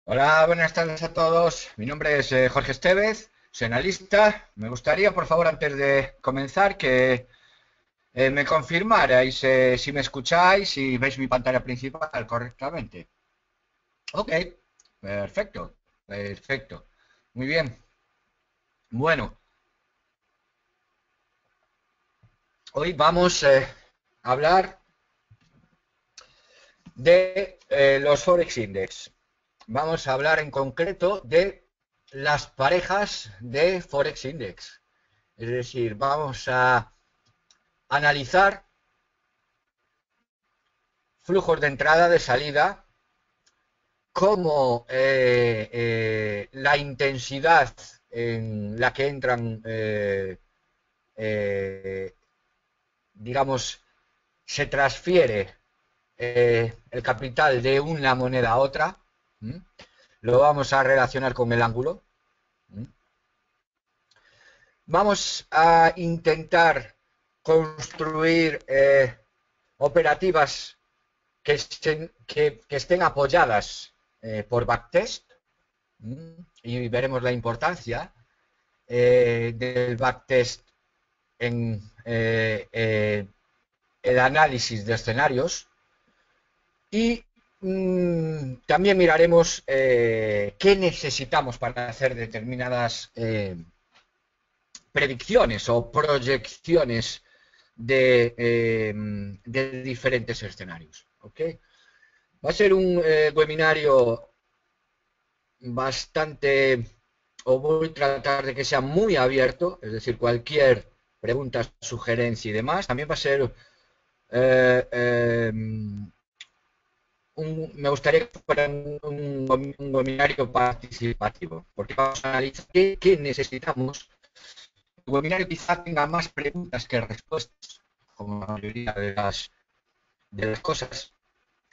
Hola, buenas tardes a todos. Mi nombre es Jorge Estevez, soy analista. Me gustaría, por favor, antes de comenzar, que me confirmarais si me escucháis y veis mi pantalla principal correctamente. Ok, perfecto, perfecto. Muy bien. Bueno, hoy vamos a hablar de los Forex Index. Vamos a hablar en concreto de las parejas de Forex Index. Es decir, vamos a analizar flujos de entrada, de salida, cómo la intensidad en la que entran, eh, digamos, se transfiere el capital de una moneda a otra. ¿Mm? Lo vamos a relacionar con el ángulo. ¿Mm? Vamos a intentar construir operativas que estén apoyadas por backtest, y veremos la importancia del backtest en el análisis de escenarios y también miraremos qué necesitamos para hacer determinadas predicciones o proyecciones de diferentes escenarios. ¿Okay? Va a ser un webinario bastante, o voy a tratar de que sea muy abierto, es decir, cualquier pregunta, sugerencia y demás. También va a ser, eh, eh, me gustaría que fuera un webinario participativo, porque vamos a analizar qué necesitamos. El webinario quizá tenga más preguntas que respuestas, como la mayoría de las cosas,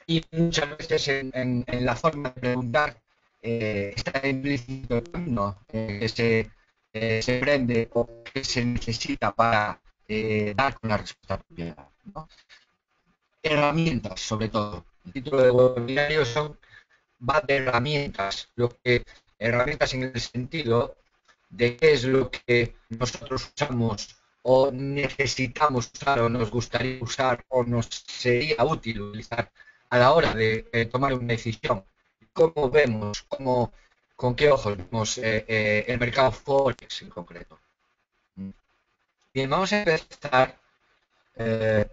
y muchas veces en la forma de preguntar está implícito el camino que se prende o que se necesita para dar con la respuesta apropiada, ¿no? Herramientas, sobre todo. El título del webinario va de herramientas, herramientas en el sentido de qué es lo que nosotros usamos o necesitamos usar o nos gustaría usar o nos sería útil utilizar a la hora de tomar una decisión. ¿Cómo vemos, con qué ojos vemos el mercado Forex en concreto? Bien, vamos a empezar, eh,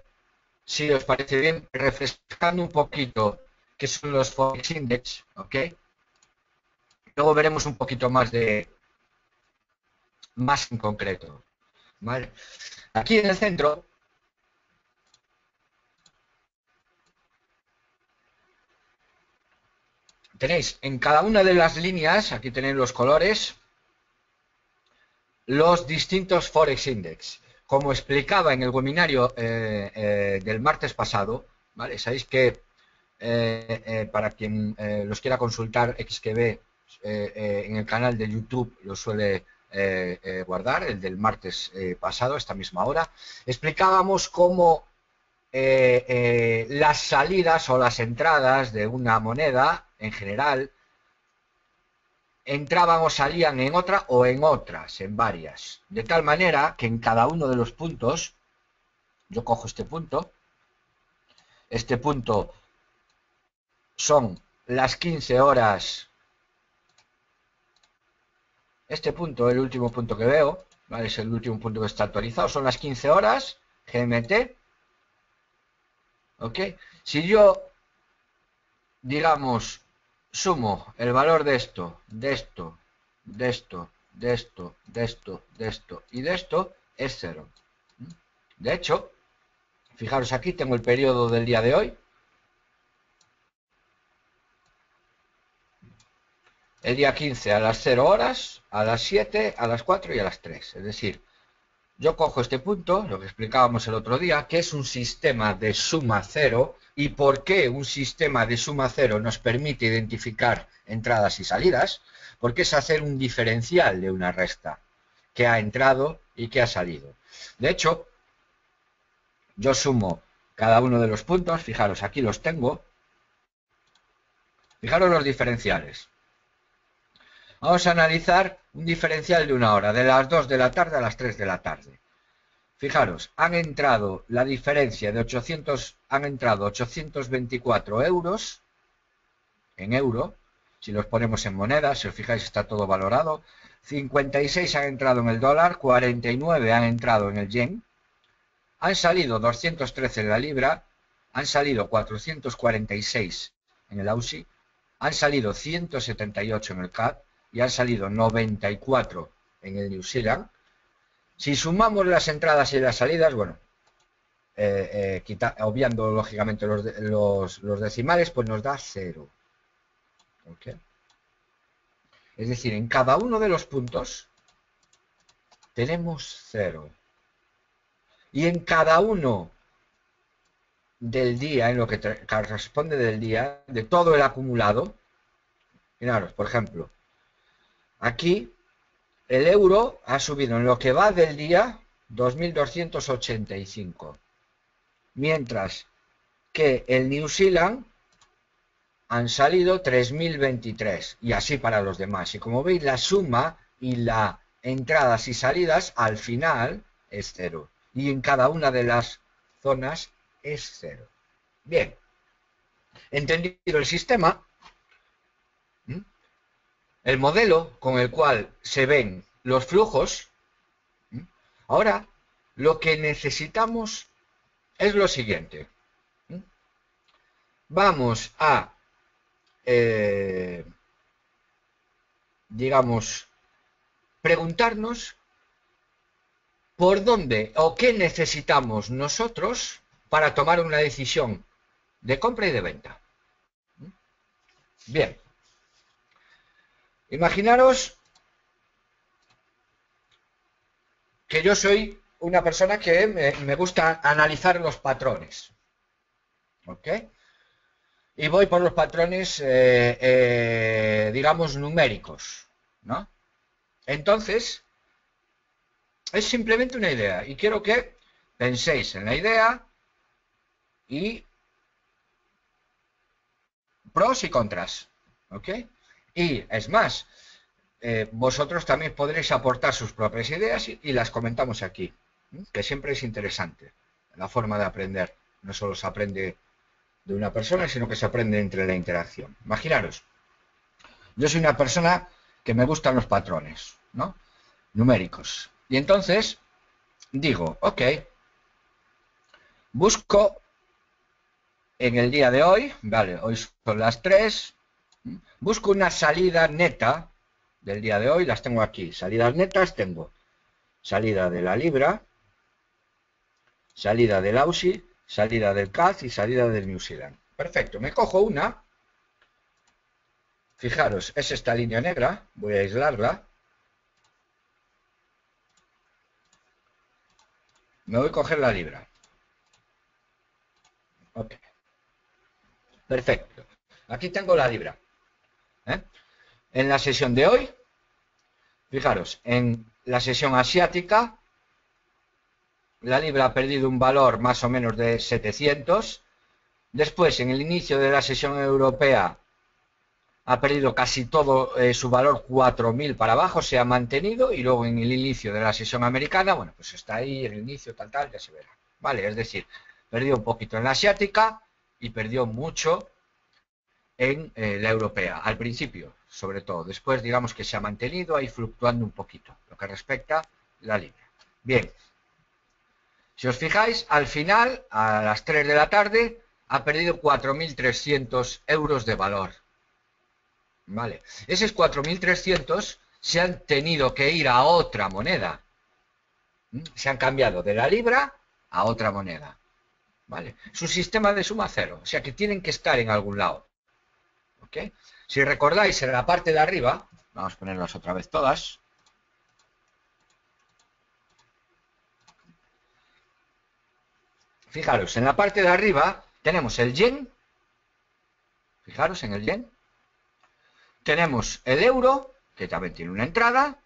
si os parece bien, refrescando un poquito qué son los Forex Index, ¿ok? Luego veremos un poquito más en concreto, ¿vale? Aquí en el centro tenéis en cada una de las líneas, aquí tenéis los colores, los distintos Forex Index. Como explicaba en el webinario del martes pasado, ¿vale? Sabéis que para quien los quiera consultar, XQB en el canal de YouTube lo suele guardar, el del martes pasado, esta misma hora, explicábamos cómo las salidas o las entradas de una moneda en general entraban o salían en otra o en otras, en varias. De tal manera que en cada uno de los puntos, yo cojo este punto son las 15 horas, este punto, el último punto que veo, ¿vale? Es el último punto que está actualizado, son las 15 horas GMT, ¿ok? Si yo, digamos, sumo el valor de esto, de esto, de esto, de esto, de esto, de esto y de esto, es cero. De hecho, fijaros aquí, tengo el periodo del día de hoy. El día 15 a las 0 horas, a las 7, a las 4 y a las 3. Es decir, yo cojo este punto, lo que explicábamos el otro día, que es un sistema de suma cero y por qué un sistema de suma cero nos permite identificar entradas y salidas, porque es hacer un diferencial de una resta que ha entrado y que ha salido. De hecho, yo sumo cada uno de los puntos, fijaros, aquí los tengo, fijaros los diferenciales. Vamos a analizar un diferencial de una hora, de las 2 de la tarde a las 3 de la tarde. Fijaros, han entrado la diferencia de 800, han entrado 824 euros en euro. Si los ponemos en moneda, si os fijáis está todo valorado. 56 han entrado en el dólar, 49 han entrado en el yen, han salido 213 en la libra, han salido 446 en el AUSI, han salido 178 en el CAD y han salido 94 en el New Zealand. Si sumamos las entradas y las salidas, bueno, obviando lógicamente los decimales, pues nos da 0. ¿Okay? Es decir, en cada uno de los puntos tenemos 0. Y en cada uno del día, en lo que corresponde del día, de todo el acumulado, miraros, por ejemplo, aquí el euro ha subido en lo que va del día 2.285, mientras que el New Zealand han salido 3.023 y así para los demás. Y como veis, la suma y las entradas y salidas al final es 0. Y en cada una de las zonas es 0. Bien, entendido el sistema, el modelo con el cual se ven los flujos, ahora lo que necesitamos es lo siguiente. Vamos a, digamos, preguntarnos por dónde o qué necesitamos nosotros para tomar una decisión de compra y de venta. Bien, imaginaros que yo soy una persona que me gusta analizar los patrones, ¿ok? Y voy por los patrones, digamos, numéricos, ¿no? Entonces, es simplemente una idea y quiero que penséis en la idea y pros y contras, ¿ok? Y es más, vosotros también podréis aportar sus propias ideas y las comentamos aquí, que siempre es interesante la forma de aprender. No solo se aprende de una persona, sino que se aprende entre la interacción. Imaginaros, yo soy una persona que me gustan los patrones, ¿no? Numéricos. Y entonces digo, ok, busco en el día de hoy, vale, hoy son las 3, busco una salida neta del día de hoy, las tengo aquí. Salidas netas tengo salida de la libra, salida del AUSI, salida del CAD y salida del New Zealand. Perfecto, me cojo una. Fijaros, es esta línea negra, voy a aislarla. Me voy a coger la libra. Ok. Perfecto. Aquí tengo la libra. En la sesión de hoy, fijaros, en la sesión asiática, la libra ha perdido un valor más o menos de 700. Después, en el inicio de la sesión europea, ha perdido casi todo su valor, 4.000 para abajo, se ha mantenido, y luego en el inicio de la sesión americana, bueno, pues está ahí en el inicio, tal, ya se verá. Vale, es decir, perdió un poquito en la asiática y perdió mucho en la europea, al principio, sobre todo. Después, digamos que se ha mantenido ahí fluctuando un poquito, lo que respecta a la libra. Bien, si os fijáis, al final, a las 3 de la tarde, ha perdido 4.300 euros de valor. Vale, esos 4.300 se han tenido que ir a otra moneda. Se han cambiado de la libra a otra moneda. ¿Vale? Su sistema de suma 0, o sea que tienen que estar en algún lado. ¿Ok? Si recordáis, en la parte de arriba, vamos a ponerlas otra vez todas. Fijaros, en la parte de arriba tenemos el yen. Fijaros en el yen. Tenemos el euro, que también tiene una entrada,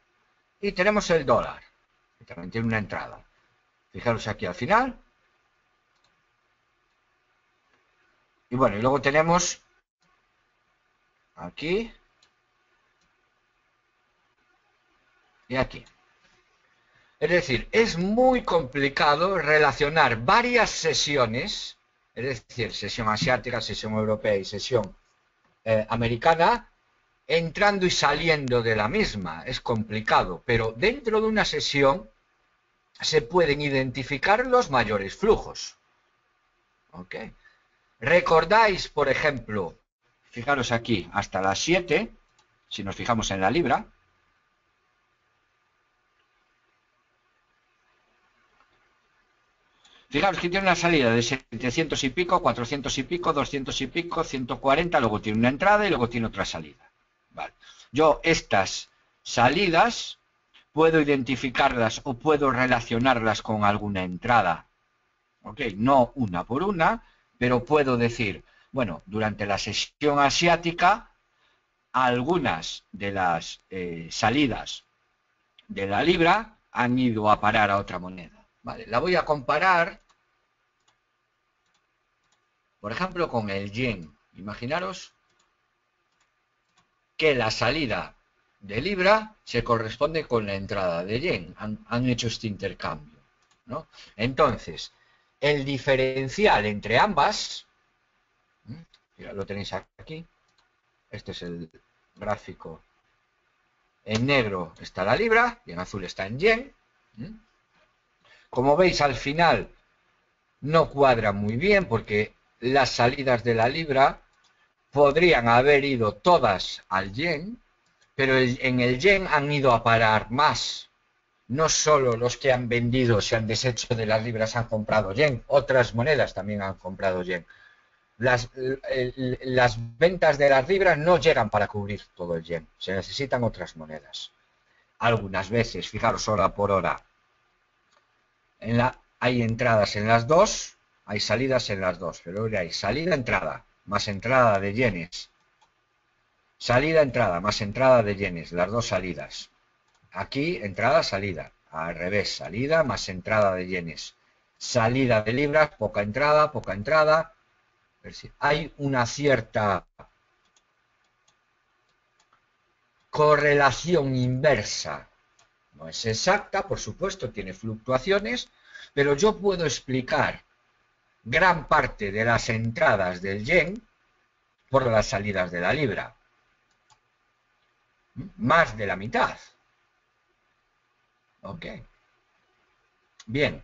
y tenemos el dólar, que también tiene una entrada. Fijaros aquí al final. Y bueno, y luego tenemos aquí y aquí. Es decir, es muy complicado relacionar varias sesiones, es decir, sesión asiática, sesión europea y sesión americana, entrando y saliendo de la misma. Es complicado, pero dentro de una sesión se pueden identificar los mayores flujos. ¿Ok? ¿Recordáis, por ejemplo, fijaros aquí, hasta las 7, si nos fijamos en la libra, fijaros que tiene una salida de 700 y pico, 400 y pico, 200 y pico, 140, luego tiene una entrada y luego tiene otra salida. Vale. Yo estas salidas puedo identificarlas o puedo relacionarlas con alguna entrada. ¿Ok? No una por una, pero puedo decir, bueno, durante la sesión asiática, algunas de las salidas de la libra han ido a parar a otra moneda. Vale, la voy a comparar, por ejemplo, con el yen. Imaginaros que la salida de libra se corresponde con la entrada de yen. Han hecho este intercambio, ¿no? Entonces, el diferencial entre ambas, ya lo tenéis aquí, este es el gráfico, en negro está la libra y en azul está en yen. Como veis, al final no cuadra muy bien porque las salidas de la libra podrían haber ido todas al yen, pero en el yen han ido a parar más. No solo los que han vendido se han deshecho de las libras han comprado yen, otras monedas también han comprado yen. Las ventas de las libras no llegan para cubrir todo el yen, se necesitan otras monedas. Algunas veces, fijaros, hora por hora, hay entradas en las dos, hay salidas en las dos, pero hay salida-entrada, más entrada de yenes, salida-entrada, más entrada de yenes, las dos salidas. Aquí, entrada-salida, al revés, salida más entrada de yenes, salida de libras, poca entrada. Hay una cierta correlación inversa. No es exacta, por supuesto, tiene fluctuaciones, pero yo puedo explicar gran parte de las entradas del yen por las salidas de la libra. Más de la mitad. Ok. Bien.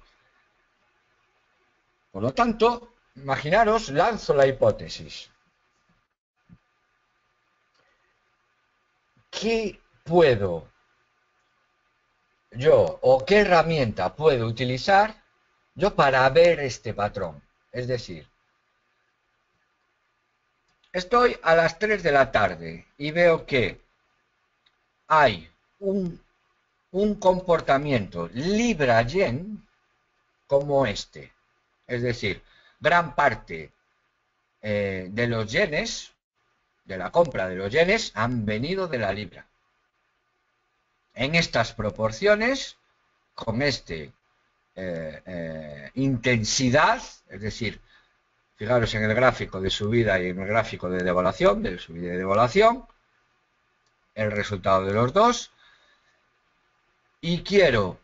Por lo tanto, imaginaros, lanzo la hipótesis. ¿Qué puedo yo o qué herramienta puedo utilizar yo para ver este patrón? Es decir, estoy a las 3 de la tarde y veo que hay un comportamiento libra-yen como este. Es decir, gran parte de los yenes, de la compra de los yenes, han venido de la libra. En estas proporciones, con intensidad, es decir, fijaros en el gráfico de subida y en el gráfico de devaluación, de subida y devaluación, el resultado de los dos, y quiero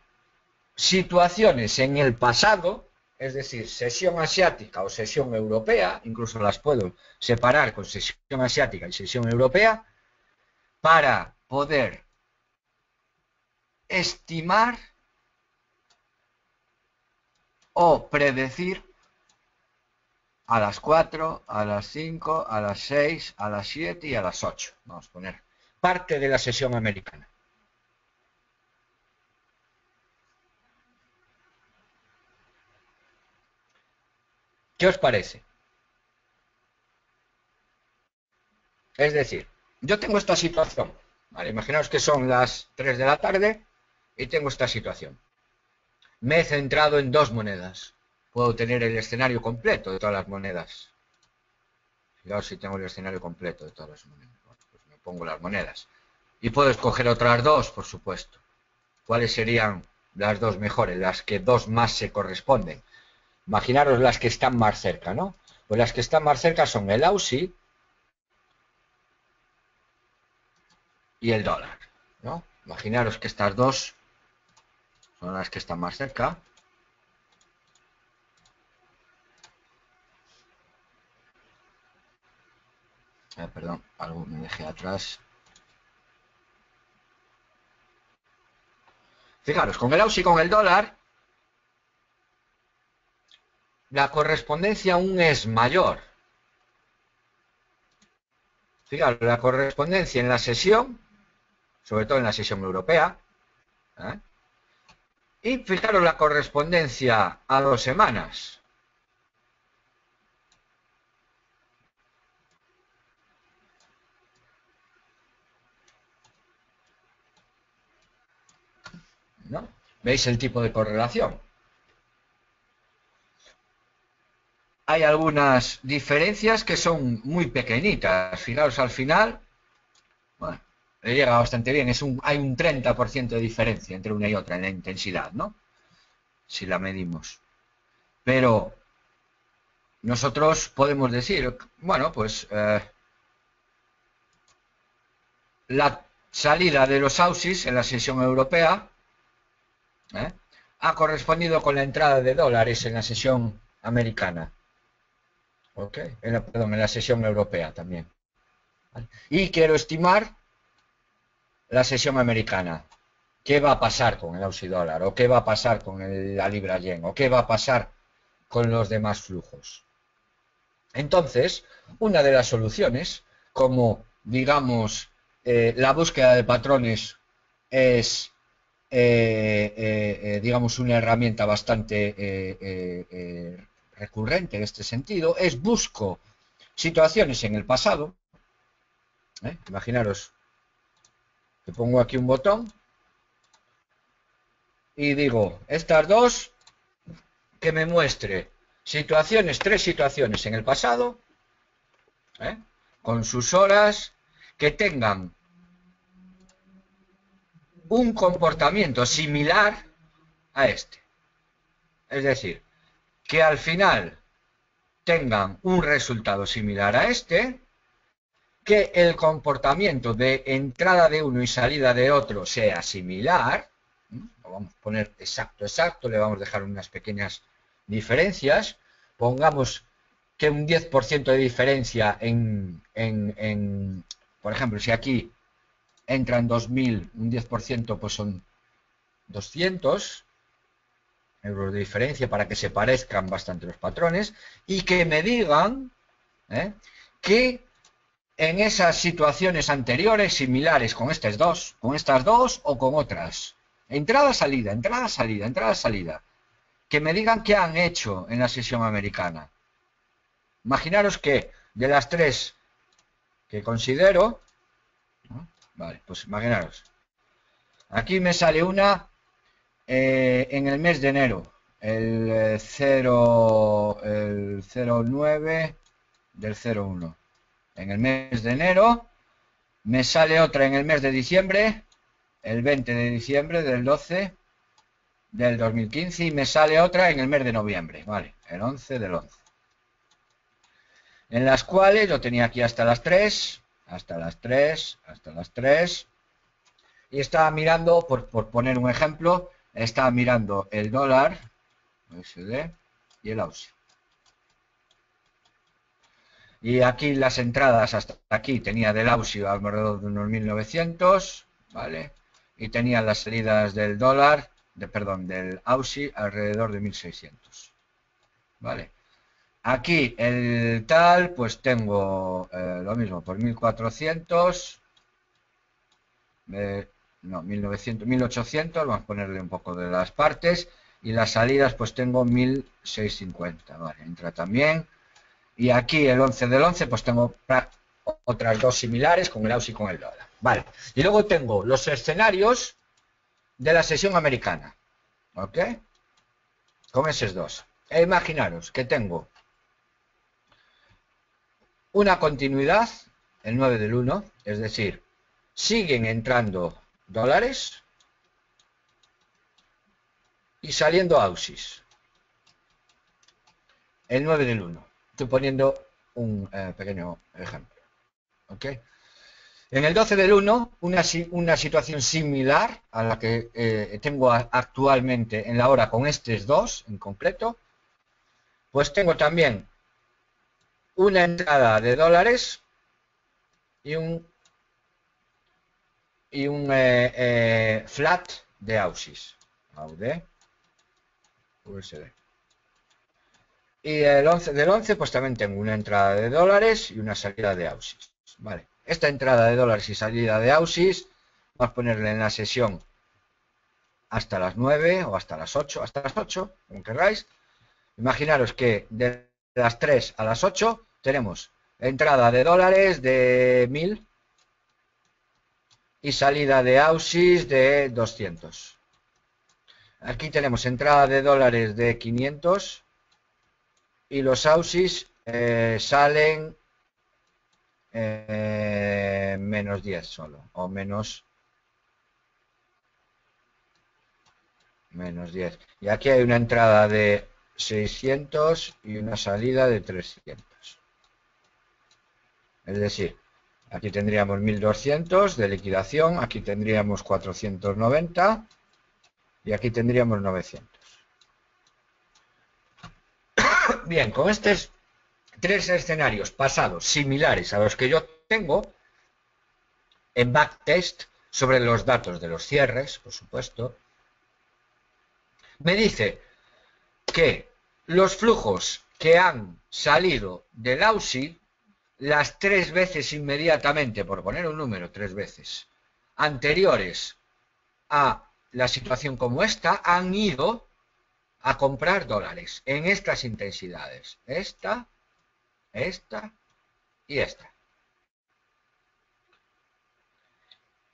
situaciones en el pasado, es decir, sesión asiática o sesión europea, incluso las puedo separar con sesión asiática y sesión europea, para poder estimar o predecir a las 4, a las 5, a las 6, a las 7 y a las 8. Vamos a poner parte de la sesión americana. ¿Qué os parece? Es decir, yo tengo esta situación. Vale, imaginaos que son las 3 de la tarde y tengo esta situación. Me he centrado en dos monedas. Puedo tener el escenario completo de todas las monedas. Fijaos si tengo el escenario completo de todas las monedas. Bueno, pues me pongo las monedas. Y puedo escoger otras dos, por supuesto. ¿Cuáles serían las dos mejores? Las que dos más se corresponden. Imaginaros las que están más cerca, ¿no? Pues las que están más cerca son el AUSI y el dólar, ¿no? Imaginaros que estas dos son las que están más cerca. Perdón, algo me dejé atrás. Fijaros, con el AUS y con el dólar, la correspondencia aún es mayor. Fijaros, la correspondencia en la sesión, sobre todo en la sesión europea, ¿eh? Y fijaros la correspondencia a 2 semanas. ¿No? ¿Veis el tipo de correlación? Hay algunas diferencias que son muy pequeñitas. Fijaros, al final, bueno, le llega bastante bien. Hay un 30% de diferencia entre una y otra en la intensidad, ¿no? Si la medimos. Pero nosotros podemos decir, bueno, pues la salida de los AUSIS en la sesión europea ha correspondido con la entrada de dólares en la sesión americana. ¿Ok? Perdón, en la sesión europea también. ¿Vale? Y quiero estimar la sesión americana. ¿Qué va a pasar con el AUSI dólar? ¿O qué va a pasar con la libra yen? ¿O qué va a pasar con los demás flujos? Entonces, una de las soluciones, como digamos, la búsqueda de patrones es, digamos, una herramienta bastante recurrente en este sentido, es busco situaciones en el pasado. Imaginaros que pongo aquí un botón y digo, estas dos, que me muestre tres situaciones en el pasado, con sus horas, que tengan un comportamiento similar a este. Es decir, que al final tengan un resultado similar a este, que el comportamiento de entrada de uno y salida de otro sea similar. Lo vamos a poner exacto, le vamos a dejar unas pequeñas diferencias. Pongamos que un 10% de diferencia por ejemplo, si aquí entran 2.000, un 10% pues son 200 euros de diferencia para que se parezcan bastante los patrones y que me digan que en esas situaciones anteriores similares con estas dos o con otras, entrada, salida, entrada, salida, entrada, salida, que me digan qué han hecho en la sesión americana. Imaginaros que de las tres que considero, ¿no? Vale, pues imaginaros, aquí me sale una en el mes de enero, el 09 del 01. En el mes de enero me sale otra en el mes de diciembre, el 20 de diciembre del 12 del 2015, y me sale otra en el mes de noviembre, ¿vale? El 11 del 11. En las cuales yo tenía aquí hasta las 3, y estaba mirando, por poner un ejemplo, estaba mirando el dólar, USD, y el AUSI. Y aquí las entradas hasta aquí tenía del AUSI alrededor de unos 1900, ¿vale? Y tenía las salidas del dólar, del AUSI alrededor de 1600, ¿vale? Aquí el tal, pues tengo lo mismo, por 1400, no, 1900, 1800, vamos a ponerle un poco de las partes, y las salidas pues tengo 1650, ¿vale? Entra también. Y aquí el 11 del 11, pues tengo otras dos similares con el AUS y con el dólar. Vale. Y luego tengo los escenarios de la sesión americana. ¿Ok? Con esos dos. E imaginaros que tengo una continuidad, el 9 del 1, es decir, siguen entrando dólares y saliendo AUSIS. El 9 del 1. Estoy poniendo un pequeño ejemplo. ¿Ok? En el 12 del 1, una situación similar a la que tengo actualmente en la hora con estos dos en concreto, pues tengo también una entrada de dólares y un flat de AUSIS. AUD, USD. Y del 11 pues también tengo una entrada de dólares y una salida de AUSIS. Vale. Esta entrada de dólares y salida de AUSIS, vamos a ponerle en la sesión hasta las 9 o hasta las 8, como queráis. Imaginaros que de las 3 a las 8 tenemos entrada de dólares de 1000 y salida de AUSIS de 200. Aquí tenemos entrada de dólares de 500 y los AUSIS salen menos 10 solo, o menos 10. Y aquí hay una entrada de 600 y una salida de 300. Es decir, aquí tendríamos 1200 de liquidación, aquí tendríamos 490 y aquí tendríamos 900. Bien, con estos tres escenarios pasados similares a los que yo tengo en backtest sobre los datos de los cierres, por supuesto, me dice que los flujos que han salido del AUSI las 3 veces inmediatamente, por poner un número, 3 veces anteriores a la situación como esta, han ido a comprar dólares en estas intensidades. Esta y esta.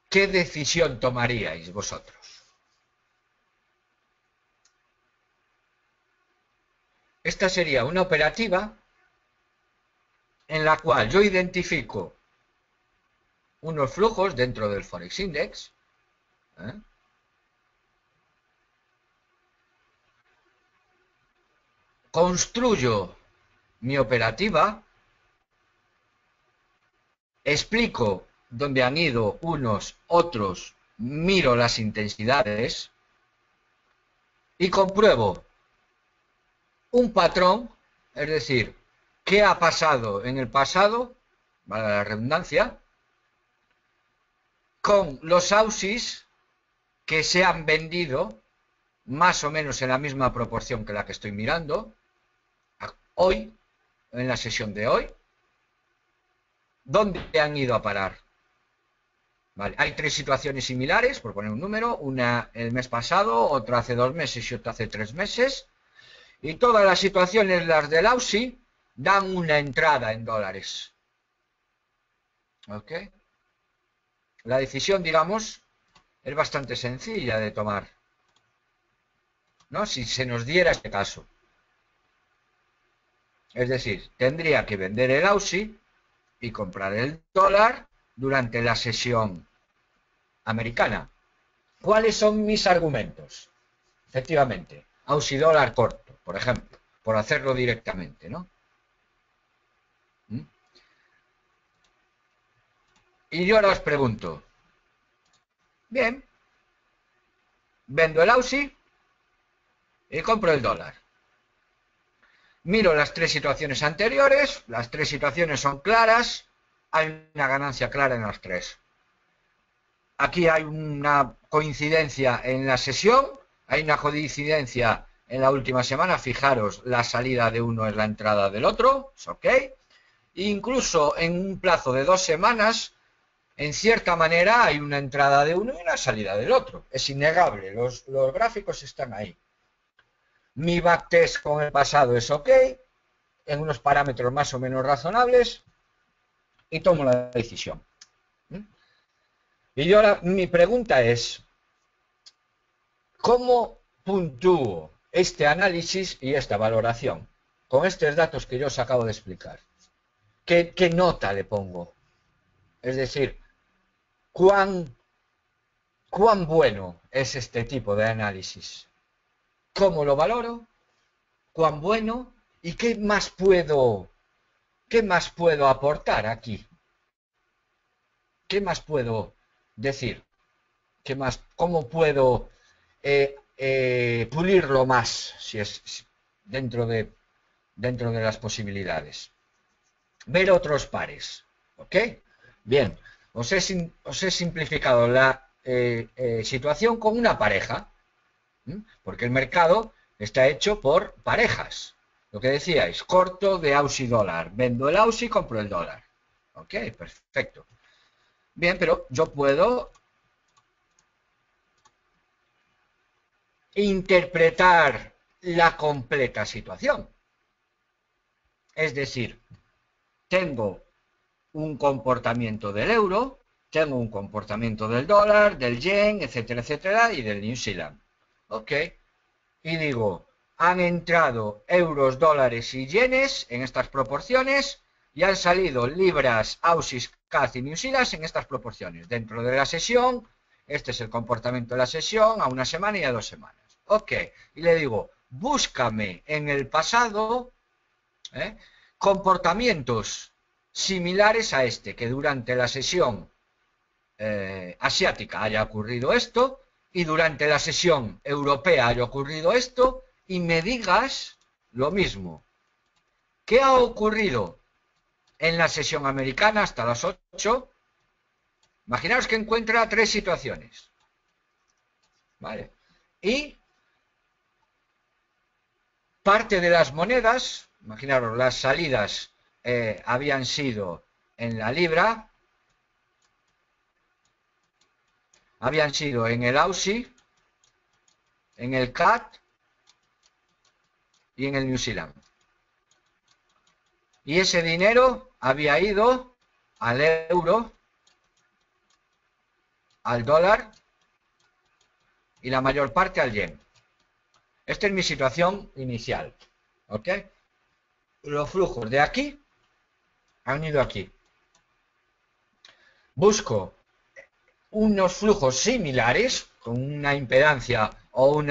¿Qué decisión tomaríais vosotros? Esta sería una operativa en la cual yo identifico unos flujos dentro del Forex Index, construyo mi operativa, explico dónde han ido unos, otros, miro las intensidades y compruebo un patrón, es decir, qué ha pasado en el pasado, vale la redundancia, con los AUSIS que se han vendido más o menos en la misma proporción que la que estoy mirando hoy, en la sesión de hoy. ¿Dónde han ido a parar? Vale, hay 3 situaciones similares, por poner un número, una el mes pasado, otra hace 2 meses y otra hace 3 meses, y todas las situaciones, las del AUSI, dan una entrada en dólares. ¿Ok? La decisión, digamos, es bastante sencilla de tomar, ¿no? Si se nos diera este caso. Es decir, tendría que vender el AUSI y comprar el dólar durante la sesión americana. ¿Cuáles son mis argumentos? Efectivamente, AUSI dólar corto, por ejemplo, por hacerlo directamente, ¿no? Y yo ahora os pregunto, bien, vendo el AUSI y compro el dólar. Miro las 3 situaciones anteriores, las 3 situaciones son claras, hay una ganancia clara en las 3. Aquí hay una coincidencia en la sesión, hay una coincidencia en la última semana, fijaros, la salida de uno es la entrada del otro, ¿es ok? Incluso en un plazo de 2 semanas, en cierta manera hay una entrada de uno y una salida del otro, es innegable, los gráficos están ahí. Mi backtest con el pasado es ok, en unos parámetros más o menos razonables, y tomo la decisión. Y yo ahora, mi pregunta es, ¿cómo puntúo este análisis y esta valoración con estos datos que yo os acabo de explicar? ¿Qué nota le pongo? Es decir, ¿cuán bueno es este tipo de análisis? ¿Cómo lo valoro? ¿Cuán bueno? ¿Y qué más puedo aportar aquí? ¿qué más puedo decir? ¿Qué más? ¿Cómo puedo pulirlo más si es dentro de las posibilidades? Ver otros pares, ¿ok? Bien, os he simplificado la situación con una pareja, porque el mercado está hecho por parejas. Lo que decíais, corto de Aussie dólar, vendo el Aussie y compro el dólar. Ok, perfecto. Bien, pero yo puedo interpretar la completa situación. Es decir, tengo un comportamiento del euro, tengo un comportamiento del dólar, del yen, etcétera, etcétera, y del New Zealand. Ok, y digo, han entrado euros, dólares y yenes en estas proporciones y han salido libras, aussies, CAD y New Zealand en estas proporciones. Dentro de la sesión, este es el comportamiento de la sesión a una semana y a 2 semanas. Ok, y le digo, búscame en el pasado comportamientos similares a este, que durante la sesión asiática haya ocurrido esto y durante la sesión europea haya ocurrido esto y me digas lo mismo. ¿Qué ha ocurrido en la sesión americana hasta las 8? Imaginaos que encuentra 3 situaciones. ¿Vale? Y parte de las monedas, imaginaros, las salidas habían sido en la libra, habían sido en el Aussie, en el CAD y en el New Zealand. Y ese dinero había ido al euro, al dólar y la mayor parte al yen. Esta es mi situación inicial. ¿Ok? Los flujos de aquí han ido aquí. Busco unos flujos similares con una impedancia o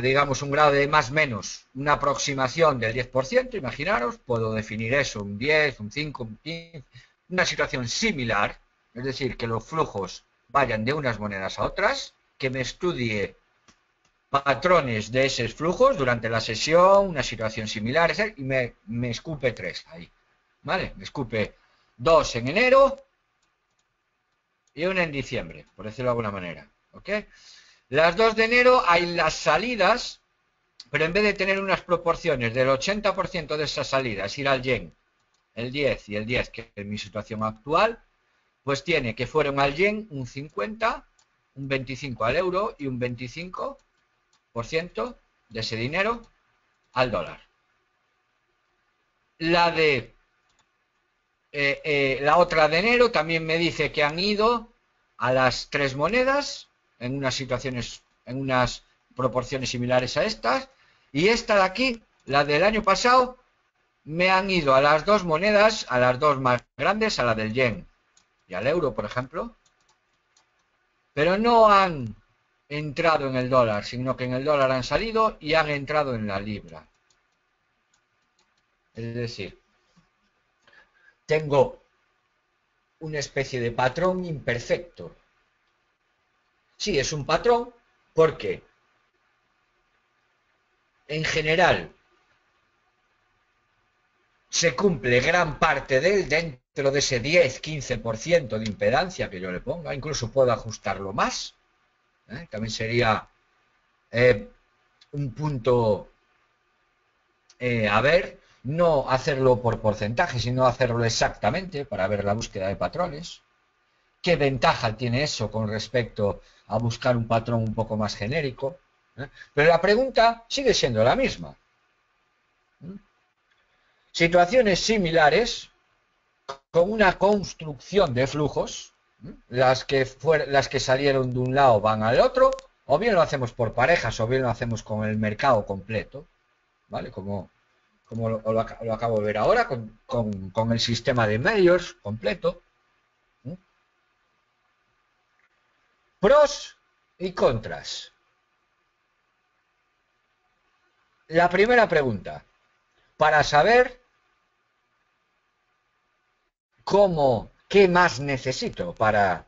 digamos, un grado de más menos, una aproximación del 10%, imaginaros, puedo definir eso, un 10, un 5, un 15, una situación similar, es decir, que los flujos vayan de unas monedas a otras, que me estudie patrones de esos flujos durante la sesión, una situación similar, y me escupe 3 ahí, ¿vale? Me escupe 2 en enero y una en diciembre, por decirlo de alguna manera, ¿ok? Las 2 de enero hay las salidas, pero en vez de tener unas proporciones del 80% de esas salidas ir al yen, el 10 y el 10, que es mi situación actual, pues tiene que fueron al yen un 50, un 25 al euro y un 25% de ese dinero al dólar. La otra de enero también me dice que han ido a las 3 monedas en unas situaciones, en unas proporciones similares a estas, y esta de aquí, la del año pasado, me han ido a las 2 monedas, a las 2 más grandes, a la del yen y al euro, por ejemplo, pero no han entrado en el dólar, sino que en el dólar han salido y han entrado en la libra. Es decir, tengo una especie de patrón imperfecto. Sí, es un patrón porque, en general, se cumple gran parte de él dentro de ese 10-15% de impedancia que yo le ponga. Incluso puedo ajustarlo más. También sería un punto a ver, no hacerlo por porcentaje, sino hacerlo exactamente para ver la búsqueda de patrones. ¿Qué ventaja tiene eso con respecto a buscar un patrón un poco más genérico? Pero la pregunta sigue siendo la misma. Situaciones similares con una construcción de flujos, las que salieron de un lado van al otro, o bien lo hacemos por parejas, o bien lo hacemos con el mercado completo, ¿vale? Como lo acabo de ver ahora, con el sistema de medios completo. Pros y contras. La primera pregunta, para saber cómo ¿qué más necesito para,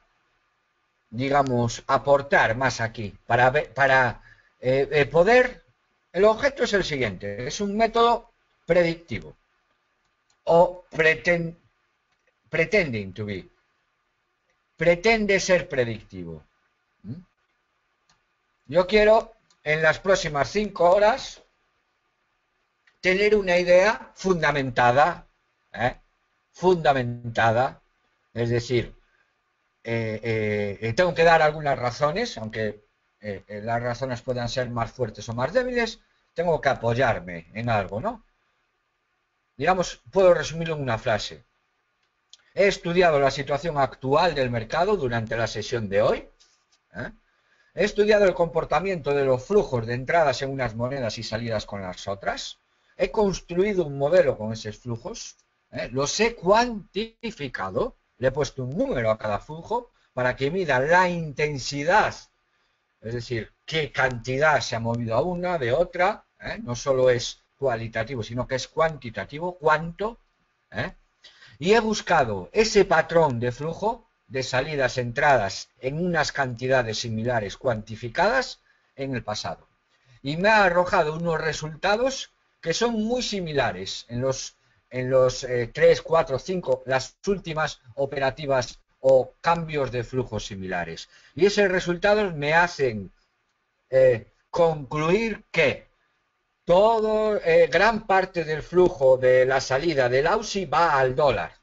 digamos, aportar más aquí? Para poder... El objeto es el siguiente, es un método predictivo o pretending to be, pretende ser predictivo. Yo quiero en las próximas 5 horas tener una idea fundamentada, ¿eh? Fundamentada, es decir, tengo que dar algunas razones, aunque las razones puedan ser más fuertes o más débiles, tengo que apoyarme en algo, ¿no? Digamos, puedo resumirlo en una frase. He estudiado la situación actual del mercado durante la sesión de hoy. ¿Eh? He estudiado el comportamiento de los flujos de entradas en unas monedas y salidas con las otras. He construido un modelo con esos flujos. Los he cuantificado. Le he puesto un número a cada flujo para que mida la intensidad, es decir, qué cantidad se ha movido a una de otra. No solo es cualitativo, sino que es cuantitativo, cuánto. ¿Eh? Y he buscado ese patrón de flujo de salidas, entradas en unas cantidades similares cuantificadas en el pasado. Y me ha arrojado unos resultados que son muy similares en los 3, 4, 5, las últimas operativas o cambios de flujos similares. Y esos resultados me hacen concluir que gran parte del flujo de la salida del AUSI va al dólar.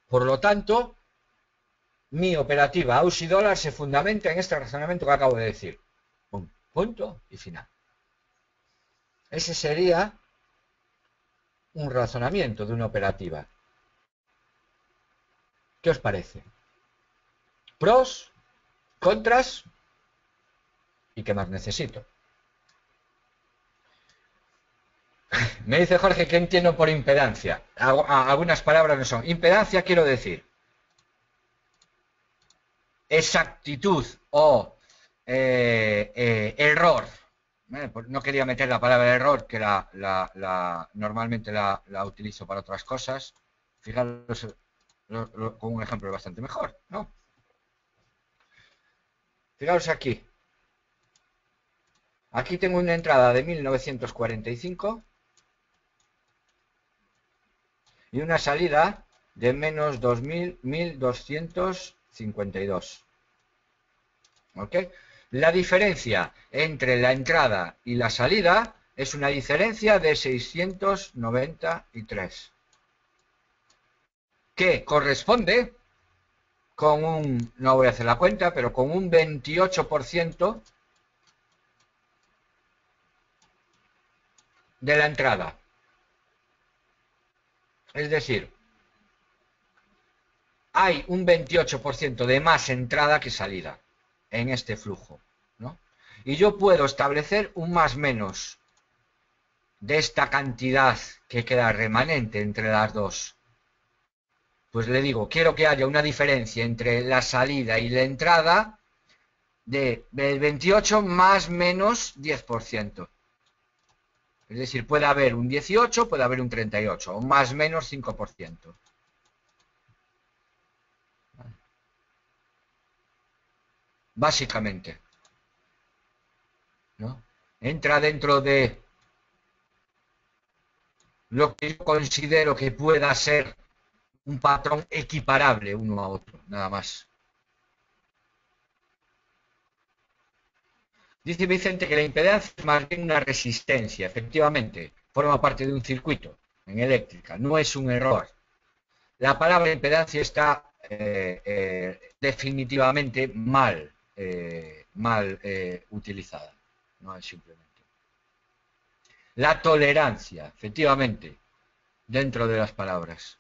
Por lo tanto, mi operativa AUSI dólar se fundamenta en este razonamiento que acabo de decir. Punto y final. Ese sería un razonamiento de una operativa. ¿Qué os parece? Pros, contras y qué más necesito. Me dice Jorge que entiendo por impedancia. Algunas palabras no son. Impedancia quiero decir exactitud o error. Pues no quería meter la palabra error, que normalmente la utilizo para otras cosas. Fijaros con un ejemplo bastante mejor, ¿no? Fijaros aquí. Aquí tengo una entrada de 1945 y una salida de menos 1252. ¿Ok? La diferencia entre la entrada y la salida es una diferencia de 693, que corresponde con un, no voy a hacer la cuenta, pero con un 28% de la entrada. Es decir, hay un 28% de más entrada que salida en este flujo, ¿no? Y yo puedo establecer un más menos de esta cantidad que queda remanente entre las dos. Pues le digo, quiero que haya una diferencia entre la salida y la entrada del 28 más menos 10%. Es decir, puede haber un 18, puede haber un 38, o más menos 5%. Básicamente, ¿no? Entra dentro de lo que yo considero que pueda ser un patrón equiparable uno a otro, nada más. Dice Vicente que la impedancia es más bien una resistencia, efectivamente, forma parte de un circuito en eléctrica, no es un error. La palabra impedancia está definitivamente mal utilizada, no es simplemente. La tolerancia, efectivamente, dentro de las palabras,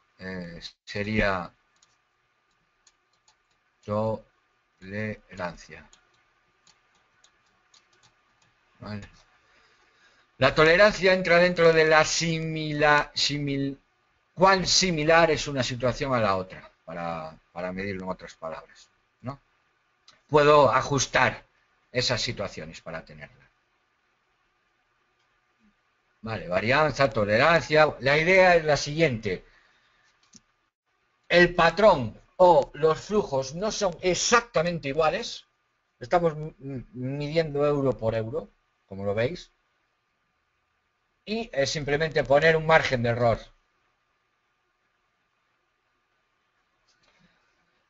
sería tolerancia. ¿Vale? La tolerancia entra dentro de la cuán similar es una situación a la otra, para medirlo en otras palabras, ¿no? Puedo ajustar esas situaciones para tenerla. Vale, varianza, tolerancia. La idea es la siguiente. el patrón o los flujos no son exactamente iguales, estamos midiendo euro por euro, como lo veis, y es simplemente poner un margen de error.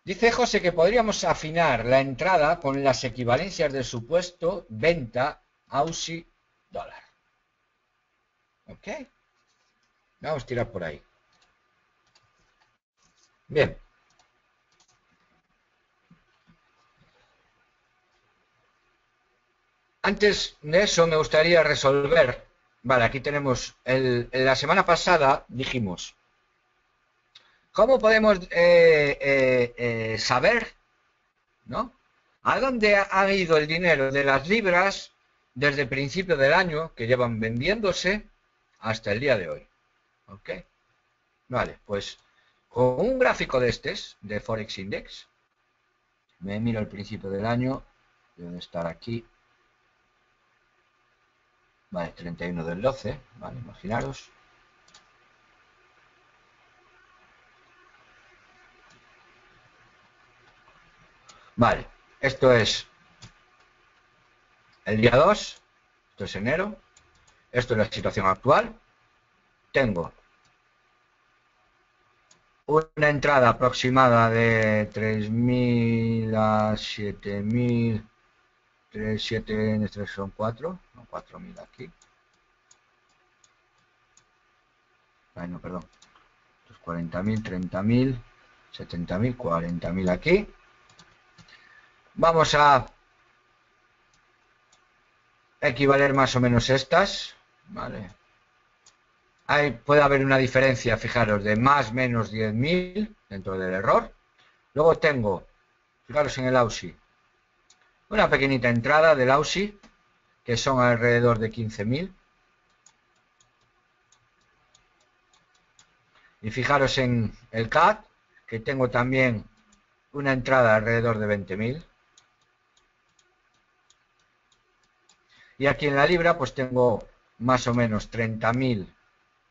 Dice José que podríamos afinar la entrada con las equivalencias del supuesto venta Aussie dólar. ¿Ok? Vamos a tirar por ahí. Bien. Antes de eso me gustaría resolver. Vale, aquí tenemos la semana pasada dijimos, ¿cómo podemos saber, ¿no? ¿A dónde ha ido el dinero de las libras desde el principio del año que llevan vendiéndose hasta el día de hoy? ¿Ok? Vale, pues con un gráfico de estos, de Forex Index, me miro el principio del año, debe estar aquí. Vale, 31 del 12, vale, imaginaros. Vale, esto es el día 2, esto es enero, esto es la situación actual. Tengo una entrada aproximada de 3.000 a 7.000, 7 son 4, no, 4.000 aquí. Ay, no, perdón. 40.000, 30.000, 70.000, 40.000 aquí. Vamos a equivaler más o menos estas, ¿vale? Puede haber una diferencia, fijaros, de más menos 10.000 dentro del error. Luego tengo, fijaros en el Aussie, una pequeñita entrada del Aussie, que son alrededor de 15.000. Y fijaros en el CAD, que tengo también una entrada alrededor de 20.000. Y aquí en la libra, pues tengo más o menos 30.000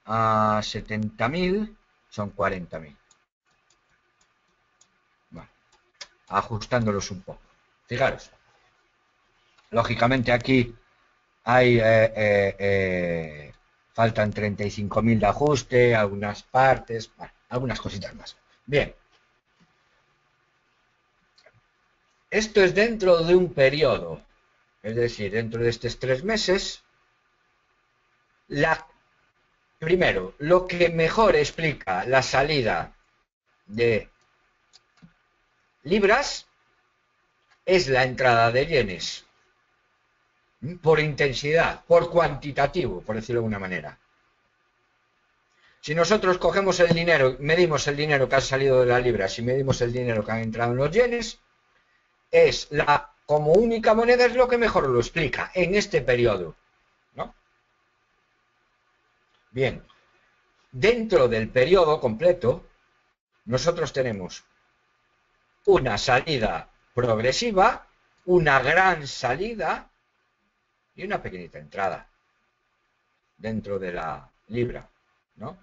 a 70.000, son 40.000. Bueno, ajustándolos un poco. Fijaros, lógicamente aquí hay faltan 35.000 de ajuste, algunas partes, bueno, algunas cositas más. Bien, esto es dentro de un periodo, es decir, dentro de estos 3 meses, primero, lo que mejor explica la salida de libras es la entrada de yenes, por intensidad, por cuantitativo, por decirlo de alguna manera. Si nosotros cogemos el dinero, medimos el dinero que ha salido de la libra, si medimos el dinero que ha entrado en los yenes, como única moneda es lo que mejor lo explica en este periodo, ¿no? Bien, dentro del periodo completo, nosotros tenemos una salida progresiva, una gran salida y una pequeñita entrada dentro de la libra, ¿no?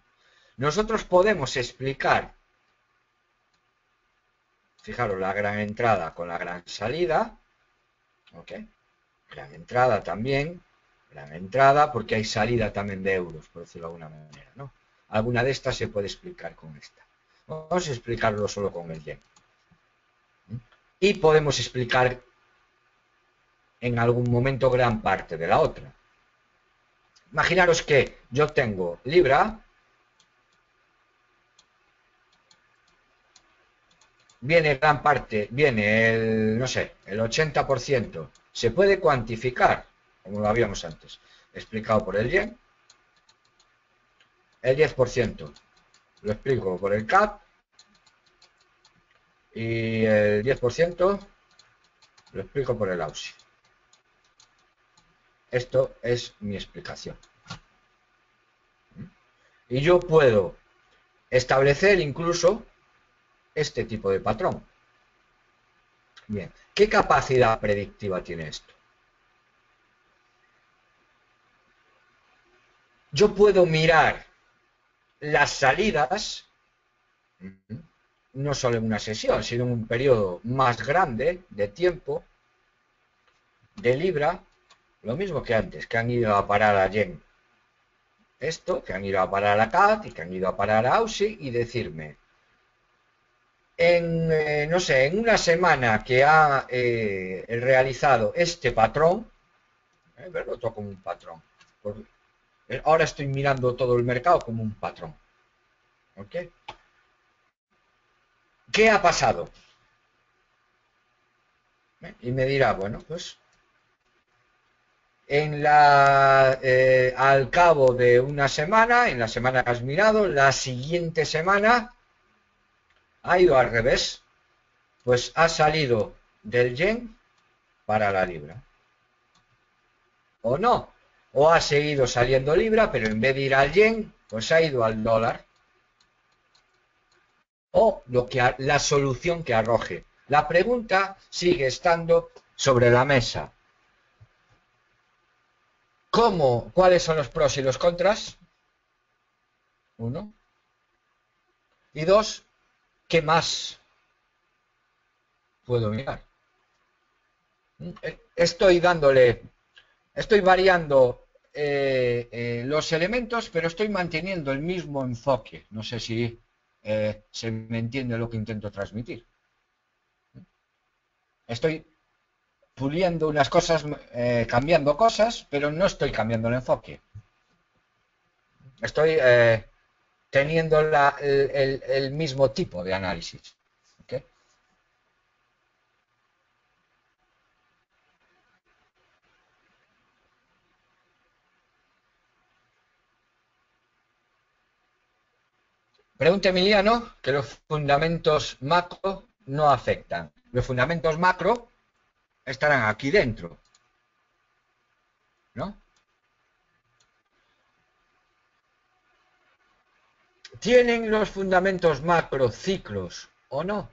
Nosotros podemos explicar, fijaros, la gran entrada con la gran salida, ¿ok? Gran entrada también, gran entrada, porque hay salida también de euros, por decirlo de alguna manera, ¿no? Alguna de estas se puede explicar con esta. Vamos a explicarlo solo con el yen. Y podemos explicar en algún momento gran parte de la otra. Imaginaros que yo tengo libra, viene gran parte, viene el, no sé, el 80%. Se puede cuantificar, como lo habíamos antes, explicado por el yen. El 10% lo explico por el CAP. Y el 10% lo explico por el Aussie. Esto es mi explicación. Y yo puedo establecer incluso este tipo de patrón. Bien, ¿qué capacidad predictiva tiene esto? Yo puedo mirar las salidas no solo en una sesión, sino en un periodo más grande de tiempo, de Libra, lo mismo que antes, que han ido a parar a Yen. Esto, que han ido a parar a Cat y que han ido a parar a Aussie y decirme, no sé, en una semana que ha realizado este patrón, verlo todo como un patrón. Ahora estoy mirando todo el mercado como un patrón. ¿Ok? ¿Qué ha pasado? Y me dirá, bueno, pues al cabo de una semana, en la semana que has mirado, la siguiente semana ha ido al revés, pues ha salido del yen para la libra. O no, o ha seguido saliendo libra, pero en vez de ir al yen, pues ha ido al dólar. O la solución que arroje. La pregunta sigue estando sobre la mesa. ¿Cuáles son los pros y los contras? Uno. Y dos, ¿qué más puedo mirar? Estoy variando los elementos, pero estoy manteniendo el mismo enfoque. No sé si se me entiende lo que intento transmitir. Estoy puliendo unas cosas, cambiando cosas, pero no estoy cambiando el enfoque. Estoy teniendo el mismo tipo de análisis. ¿Okay? Pregunta Emiliano que los fundamentos macro no afectan. Los fundamentos macro estarán aquí dentro, ¿no? ¿Tienen los fundamentos macro ciclos o no?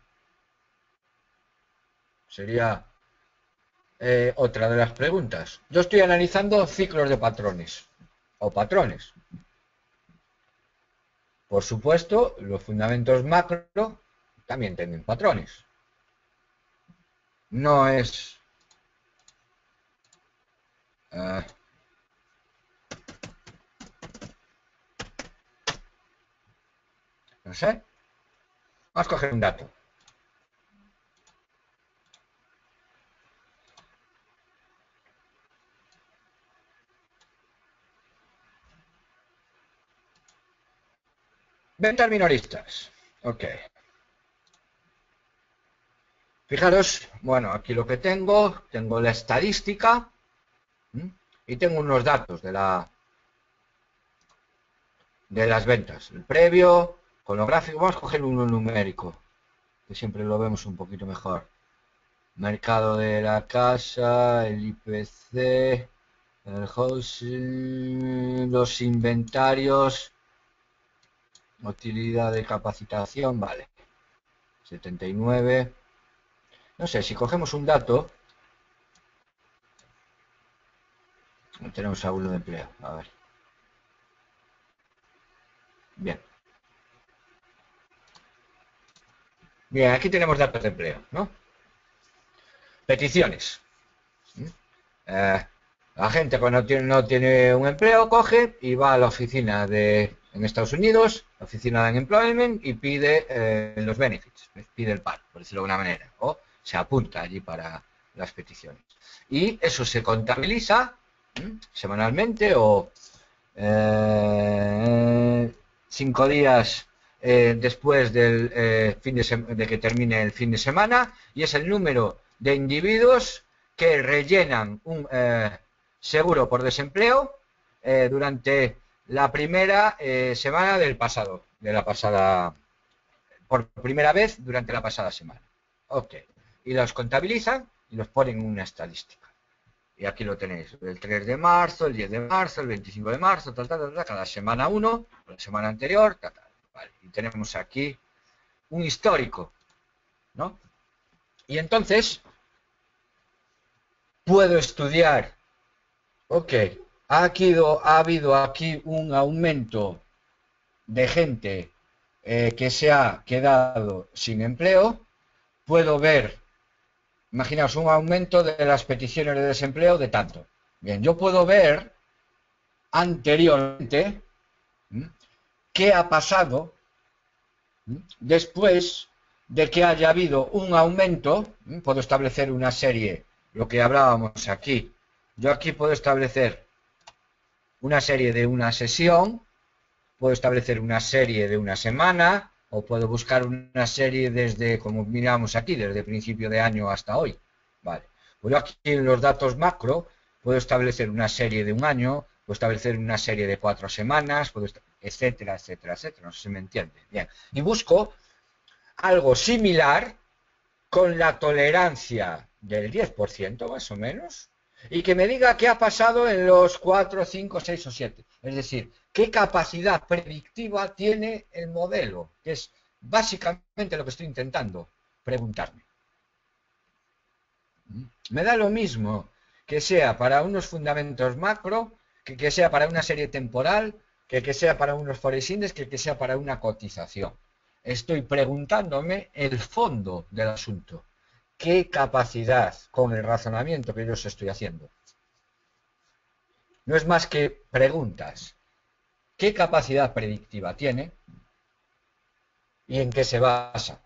Sería otra de las preguntas. Yo estoy analizando ciclos de patrones o patrones. Por supuesto, los fundamentos macro también tienen patrones. No es... no sé. Vamos a coger un dato. Ventas minoristas. Ok. Fijaros, bueno, aquí lo que tengo la estadística y tengo unos datos de las ventas. El previo, con lo gráfico, vamos a coger uno numérico, que siempre lo vemos un poquito mejor. Mercado de la casa, el IPC, el housing, los inventarios, utilidad de capacitación, vale. 79. No sé, si cogemos un dato, tenemos a uno de empleo, a ver. Bien. Bien, aquí tenemos datos de empleo, ¿no? Peticiones. La gente cuando no tiene un empleo coge y va a la oficina en Estados Unidos, la oficina de Unemployment, y pide los benefits, pide el paro, por decirlo de alguna manera, o se apunta allí para las peticiones. Y eso se contabiliza semanalmente o 5 días después de que termine el fin de semana, y es el número de individuos que rellenan un seguro por desempleo durante la primera semana por primera vez durante la pasada semana. Ok. Y los contabilizan y los ponen en una estadística. Y aquí lo tenéis, el 3 de marzo, el 10 de marzo, el 25 de marzo, cada semana uno, la semana anterior, vale. Y tenemos aquí un histórico, ¿no? Y entonces puedo estudiar, ok, ha habido aquí un aumento de gente que se ha quedado sin empleo, puedo ver, imaginaos, un aumento de las peticiones de desempleo de tanto. Bien, yo puedo ver anteriormente qué ha pasado después de que haya habido un aumento. Puedo establecer una serie, lo que hablábamos aquí. Yo aquí puedo establecer una serie de una sesión, puedo establecer una serie de una semana, o puedo buscar una serie desde, como miramos aquí, desde principio de año hasta hoy. Vale. Pues yo aquí en los datos macro puedo establecer una serie de un año, puedo establecer una serie de 4 semanas, etcétera, etcétera, etcétera. No sé si me entiende. Bien. Y busco algo similar con la tolerancia del 10% más o menos, y que me diga qué ha pasado en los 4, 5, 6 o 7. Es decir, qué capacidad predictiva tiene el modelo, que es básicamente lo que estoy intentando preguntarme. Me da lo mismo que sea para unos fundamentos macro, que sea para una serie temporal, que sea para unos forex index, que sea para una cotización. Estoy preguntándome el fondo del asunto. ¿Qué capacidad con el razonamiento que yo os estoy haciendo? No es más que preguntas. ¿Qué capacidad predictiva tiene y en qué se basa?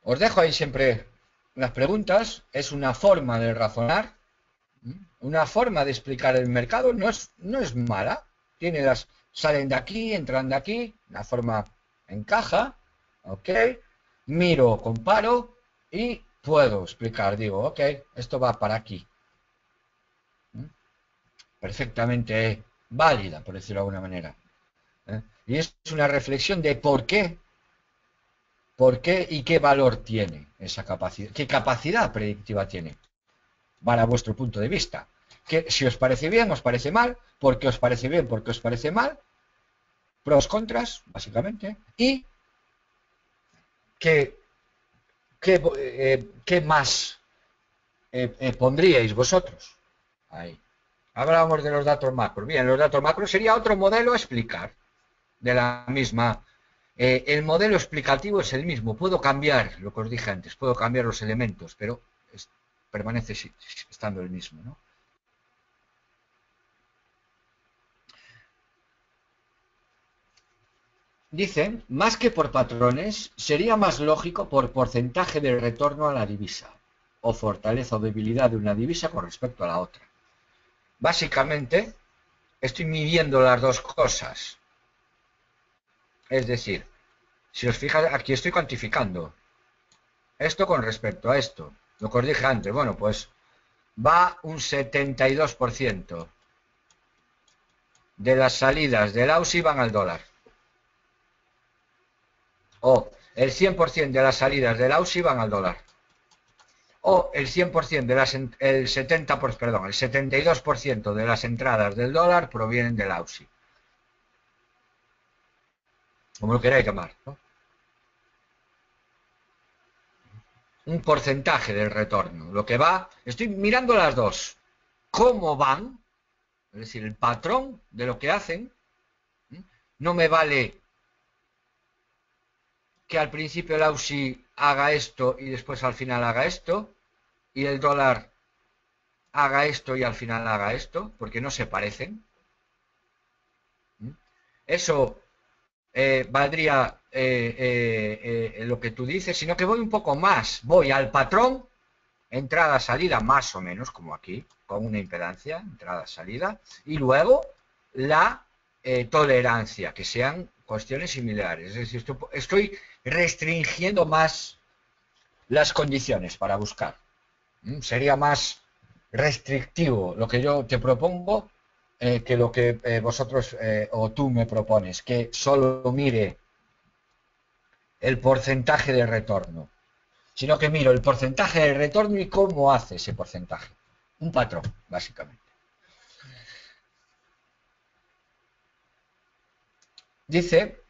Os dejo ahí siempre las preguntas. Es una forma de razonar, una forma de explicar el mercado. No es mala. Salen de aquí, entran de aquí, la forma encaja, ok. Miro, comparo y puedo explicar. Digo, ok, esto va para aquí. Perfectamente válida, por decirlo de alguna manera. Y es una reflexión de por qué y qué valor tiene esa capacidad, qué capacidad predictiva tiene, para vuestro punto de vista. Que si os parece bien, os parece mal, por qué os parece bien, por qué os parece mal, pros, contras, básicamente, y qué más pondríais vosotros ahí. Hablábamos de los datos macro. Bien, los datos macro sería otro modelo a explicar de la misma. El modelo explicativo es el mismo. Puedo cambiar, lo que os dije antes, puedo cambiar los elementos, pero permanece estando el mismo, ¿no? Dicen, más que por patrones, sería más lógico por porcentaje de retorno a la divisa, o fortaleza o debilidad de una divisa con respecto a la otra. Básicamente, estoy midiendo las dos cosas. Es decir, si os fijáis, aquí estoy cuantificando esto con respecto a esto. Lo que os dije antes, bueno, pues va un 72% de las salidas del AUSI van al dólar. O el 100% de las salidas del AUSI van al dólar. O el 100% el 72% de las entradas del dólar provienen del AUSI. Como lo queráis llamar, ¿no? Un porcentaje del retorno. Lo que va, estoy mirando las dos. ¿Cómo van? Es decir, el patrón de lo que hacen. No me vale que al principio el AUSI haga esto y después al final haga esto, y el dólar haga esto y al final haga esto, porque no se parecen. Eso valdría lo que tú dices, sino que voy un poco más. Voy al patrón, entrada, salida, más o menos, como aquí, con una impedancia, entrada, salida, y luego la tolerancia, que sean cuestiones similares. Es decir, estoy restringiendo más las condiciones para buscar. Sería más restrictivo lo que yo te propongo que lo que vosotros o tú me propones, que solo mire el porcentaje de retorno, sino que miro el porcentaje de retorno y cómo hace ese porcentaje. Un patrón, básicamente. Dice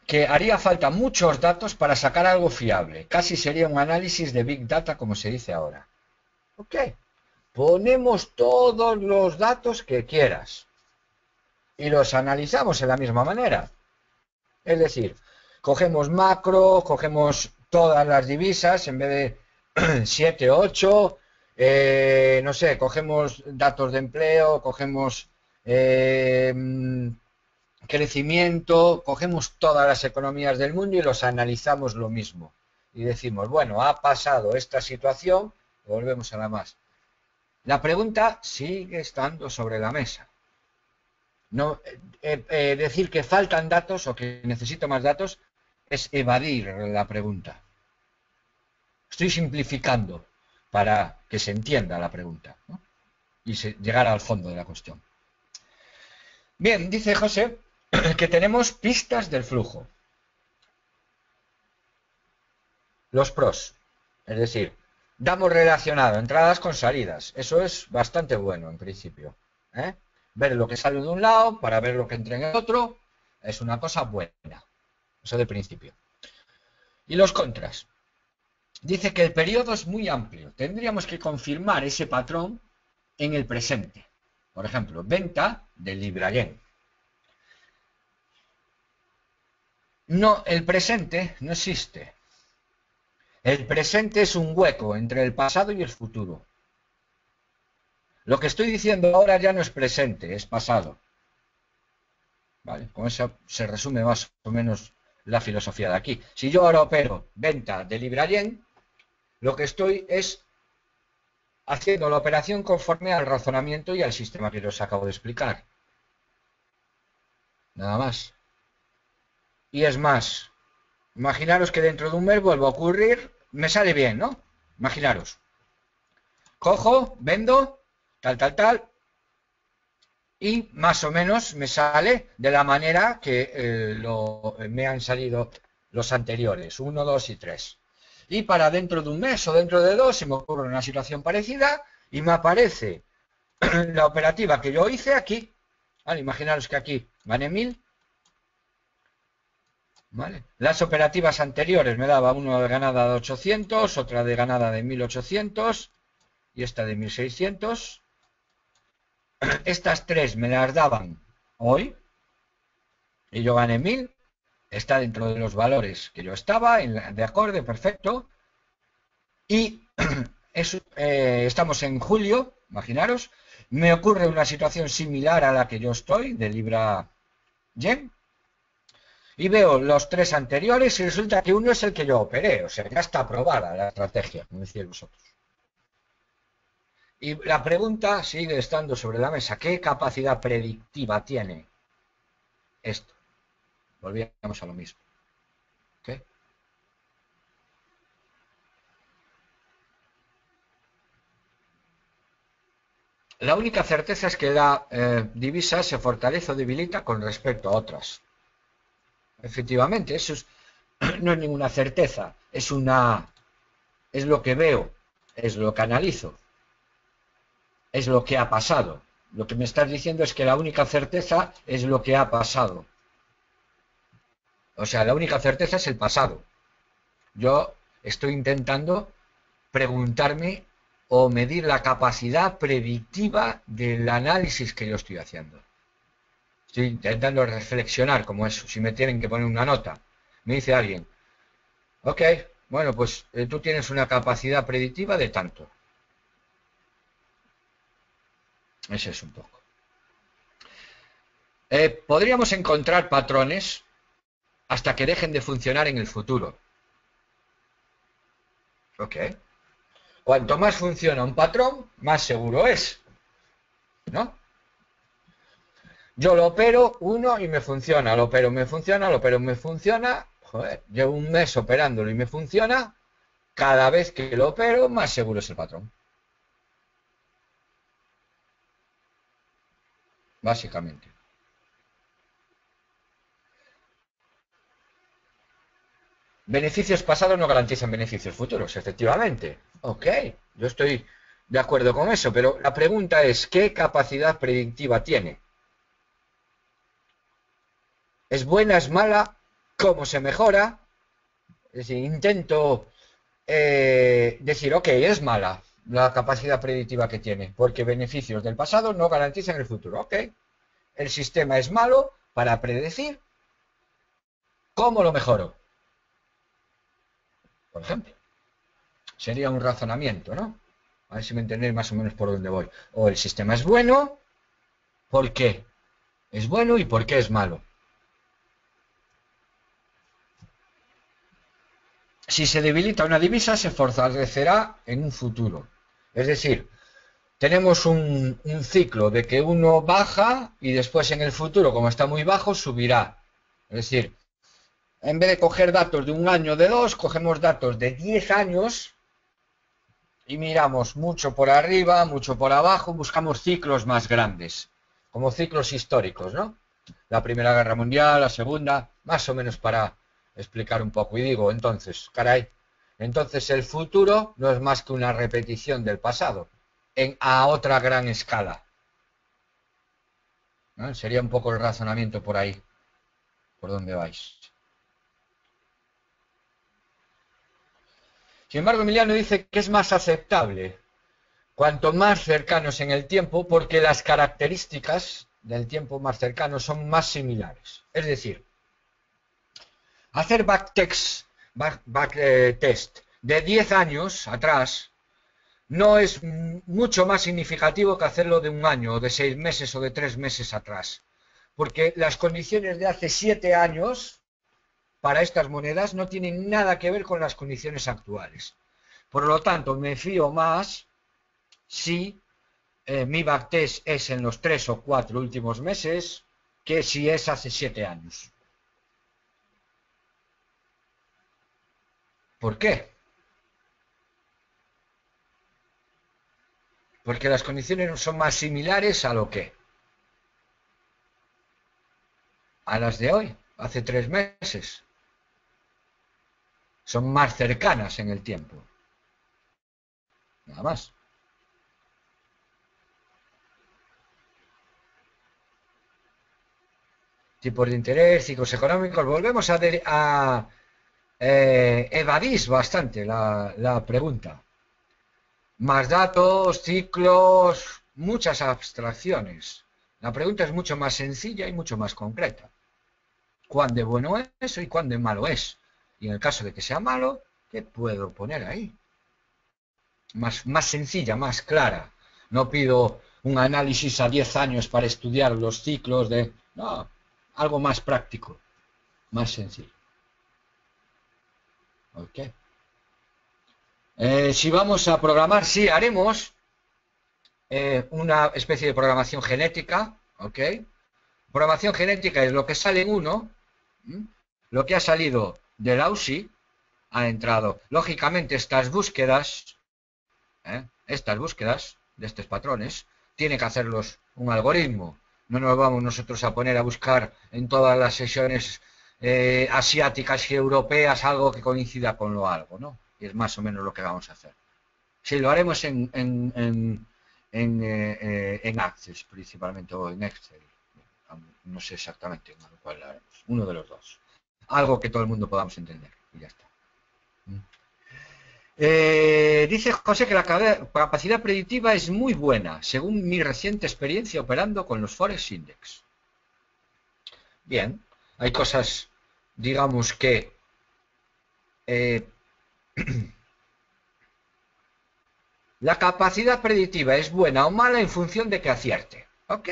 que haría falta muchos datos para sacar algo fiable. Casi sería un análisis de Big Data, como se dice ahora. Ok. Ponemos todos los datos que quieras. y los analizamos de la misma manera. Es decir, cogemos macro, cogemos todas las divisas en vez de 7 o 8, no sé, cogemos datos de empleo, cogemos crecimiento, cogemos todas las economías del mundo y los analizamos lo mismo. Y decimos, bueno, ha pasado esta situación, volvemos a la más. La pregunta sigue estando sobre la mesa. No, decir que faltan datos o que necesito más datos es evadir la pregunta. Estoy simplificando para que se entienda la pregunta, ¿no? Y llegar al fondo de la cuestión. Bien, dice José que tenemos pistas del flujo. Los pros, es decir, damos relacionado entradas con salidas. Eso es bastante bueno en principio, ¿eh? Ver lo que sale de un lado para ver lo que entra en el otro es una cosa buena. Eso de principio. Y los contras. Dice que el periodo es muy amplio. Tendríamos que confirmar ese patrón en el presente. Por ejemplo, venta del Libra-Yen. No, el presente no existe. El presente es un hueco entre el pasado y el futuro. Lo que estoy diciendo ahora ya no es presente, es pasado. ¿Vale? Con eso se resume más o menos la filosofía de aquí. Si yo ahora opero venta de Libra-Yen, lo que estoy es haciendo la operación conforme al razonamiento y al sistema que os acabo de explicar. Nada más. Y es más, imaginaros que dentro de un mes vuelve a ocurrir, me sale bien, ¿no? Imaginaros. Cojo, vendo, tal, y más o menos me sale de la manera que me han salido los anteriores, 1, 2 y 3. Y para dentro de un mes o dentro de 2 se me ocurre una situación parecida y me aparece la operativa que yo hice aquí. Vale, imaginaros que aquí gané 1000. ¿Vale? Las operativas anteriores me daba una de ganada de 800, otra de ganada de 1800 y esta de 1600. Estas tres me las daban hoy y yo gané 1000. Está dentro de los valores que yo estaba, de acorde, perfecto. Y estamos en julio, imaginaros, me ocurre una situación similar a la que yo estoy, de Libra-Yen, y veo los tres anteriores y resulta que uno es el que yo operé, o sea, ya está aprobada la estrategia, como decíais vosotros. Y la pregunta sigue estando sobre la mesa, ¿qué capacidad predictiva tiene esto? Volvíamos a lo mismo. ¿Okay? La única certeza es que la divisa se fortalece o debilita con respecto a otras. Efectivamente, eso no es ninguna certeza, es lo que veo, es lo que analizo, es lo que ha pasado. Lo que me estás diciendo es que la única certeza es lo que ha pasado. O sea, la única certeza es el pasado. Yo estoy intentando preguntarme o medir la capacidad predictiva del análisis que yo estoy haciendo. Estoy intentando reflexionar como eso. Si me tienen que poner una nota, me dice alguien, ok, bueno, pues tú tienes una capacidad predictiva de tanto. Ese es un poco. Podríamos encontrar patrones hasta que dejen de funcionar en el futuro. Ok. Cuanto más funciona un patrón, más seguro es, ¿no? Yo lo opero uno y me funciona, lo opero, me funciona, lo opero, me funciona. Joder, llevo un mes operándolo y me funciona. Cada vez que lo opero, más seguro es el patrón. Básicamente. Beneficios pasados no garantizan beneficios futuros, efectivamente. Ok, yo estoy de acuerdo con eso, pero la pregunta es, ¿qué capacidad predictiva tiene? ¿Es buena, es mala? ¿Cómo se mejora? Es decir, intento decir, ok, es mala la capacidad predictiva que tiene, porque beneficios del pasado no garantizan el futuro. Ok, el sistema es malo para predecir cómo lo mejoro. Por ejemplo, sería un razonamiento, ¿no? A ver si me entendéis más o menos por dónde voy. O el sistema es bueno, ¿por qué? Es bueno y ¿por qué es malo? Si se debilita una divisa, se fortalecerá en un futuro. Es decir, tenemos un ciclo de que uno baja y después en el futuro, como está muy bajo, subirá. Es decir, en vez de coger datos de un año o de dos, cogemos datos de 10 años y miramos mucho por arriba, mucho por abajo, buscamos ciclos más grandes, como ciclos históricos, ¿no? La Primera Guerra Mundial, la Segunda, más o menos para explicar un poco. Y digo, entonces, caray, entonces el futuro no es más que una repetición del pasado, a otra gran escala, ¿no? Sería un poco el razonamiento por ahí, por donde vais. Sin embargo, Emiliano dice que es más aceptable cuanto más cercanos en el tiempo, porque las características del tiempo más cercano son más similares. Es decir, hacer backtest de 10 años atrás no es mucho más significativo que hacerlo de un año, o de 6 meses, o de 3 meses atrás. Porque las condiciones de hace 7 años para estas monedas no tienen nada que ver con las condiciones actuales. Por lo tanto, me fío más si mi backtest es en los 3 o 4 últimos meses que si es hace 7 años. ¿Por qué? Porque las condiciones son más similares a lo que a las de hoy, hace 3 meses. Son más cercanas en el tiempo. Nada más. Tipos de interés, ciclos económicos. Volvemos a evadís bastante la pregunta. Más datos, ciclos, muchas abstracciones. La pregunta es mucho más sencilla y mucho más concreta. ¿Cuán de bueno es y cuán de malo es? Y en el caso de que sea malo, ¿qué puedo poner ahí? Más sencilla, más clara. No pido un análisis a 10 años para estudiar los ciclos de... No, algo más práctico, más sencillo. ¿Ok? Si vamos a programar, sí, haremos una especie de programación genética, ¿ok? Programación genética es lo que sale en uno, lo que ha salido del AUSI, ha entrado. Lógicamente, estas búsquedas de estos patrones, tiene que hacerlos un algoritmo. No nos vamos nosotros a poner a buscar en todas las sesiones asiáticas y europeas algo que coincida con lo algo, ¿no? Y es más o menos lo que vamos a hacer. Sí, lo haremos en Access principalmente, o en Excel. No sé exactamente en cuál lo haremos. Uno de los dos. Algo que todo el mundo podamos entender. Y ya está. Dice José que la capacidad predictiva es muy buena, según mi reciente experiencia operando con los Forex Index. Bien, hay cosas, digamos que la capacidad predictiva es buena o mala en función de que acierte. Ok,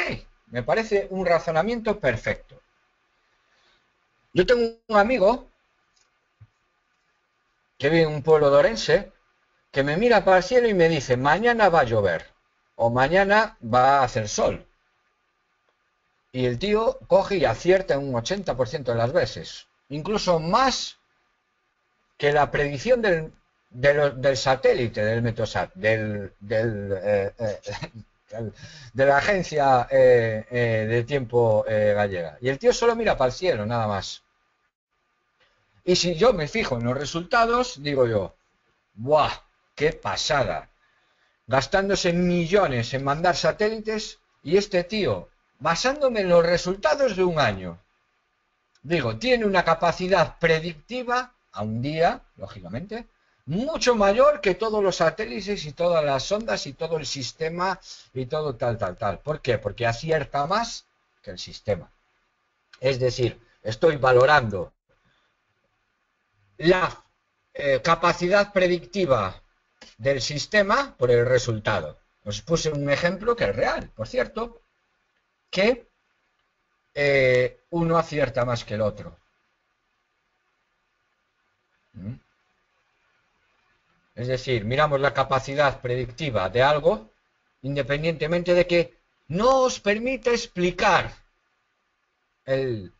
me parece un razonamiento perfecto. Yo tengo un amigo que vive en un pueblo de Orense que me mira para el cielo y me dice, mañana va a llover o mañana va a hacer sol. Y el tío coge y acierta en un 80% de las veces. Incluso más que la predicción del satélite, del Meteosat, de la agencia de tiempo gallega. Y el tío solo mira para el cielo, nada más. Y si yo me fijo en los resultados, digo yo, ¡buah! ¡Qué pasada! Gastándose millones en mandar satélites y este tío, basándome en los resultados de un año, digo, tiene una capacidad predictiva a un día, lógicamente, mucho mayor que todos los satélites y todas las ondas y todo el sistema y todo tal. ¿Por qué? Porque acierta más que el sistema. Es decir, estoy valorando la capacidad predictiva del sistema por el resultado. Os puse un ejemplo que es real, por cierto, que uno acierta más que el otro. Es decir, miramos la capacidad predictiva de algo independientemente de que no os permita explicar el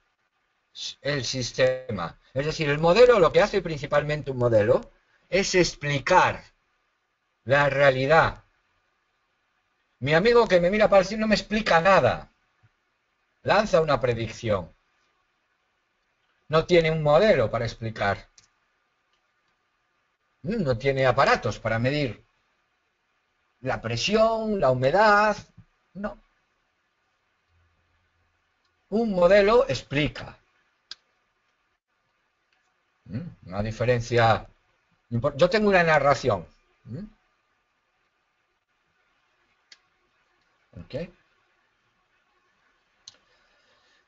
sistema. Es decir, el modelo, lo que hace principalmente un modelo, es explicar la realidad. Mi amigo que me mira para decir no me explica nada. Lanza una predicción. No tiene un modelo para explicar. No tiene aparatos para medir la presión, la humedad. No. Un modelo explica. Una diferencia. Yo tengo una narración. ¿Okay?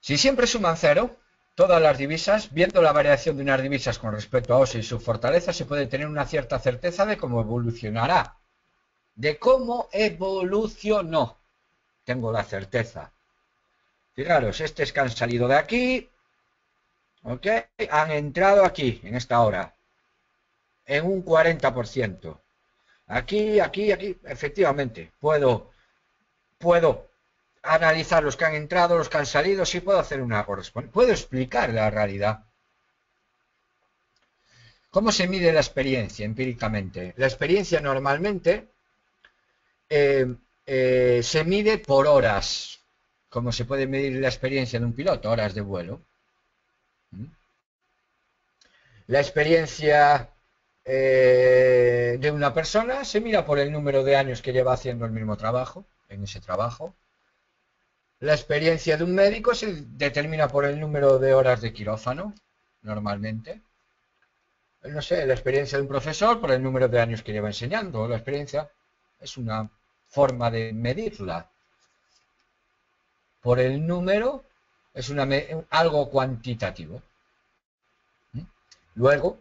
Si siempre suman cero, todas las divisas, viendo la variación de unas divisas con respecto a OSI y su fortaleza, se puede tener una cierta certeza de cómo evolucionará. De cómo evolucionó. Tengo la certeza. Fijaros, estos que han salido de aquí, ¿ok? Han entrado aquí, en esta hora, en un 40%. Aquí, efectivamente, puedo analizar los que han entrado, los que han salido, sí puedo hacer una correspondencia. Puedo explicar la realidad. ¿Cómo se mide la experiencia empíricamente? La experiencia normalmente se mide por horas, como se puede medir la experiencia de un piloto, horas de vuelo. La experiencia de una persona se mira por el número de años que lleva haciendo el mismo trabajo, en ese trabajo. La experiencia de un médico se determina por el número de horas de quirófano, normalmente. No sé, la experiencia de un profesor por el número de años que lleva enseñando. La experiencia es una forma de medirla. Por el número es algo cuantitativo. Luego,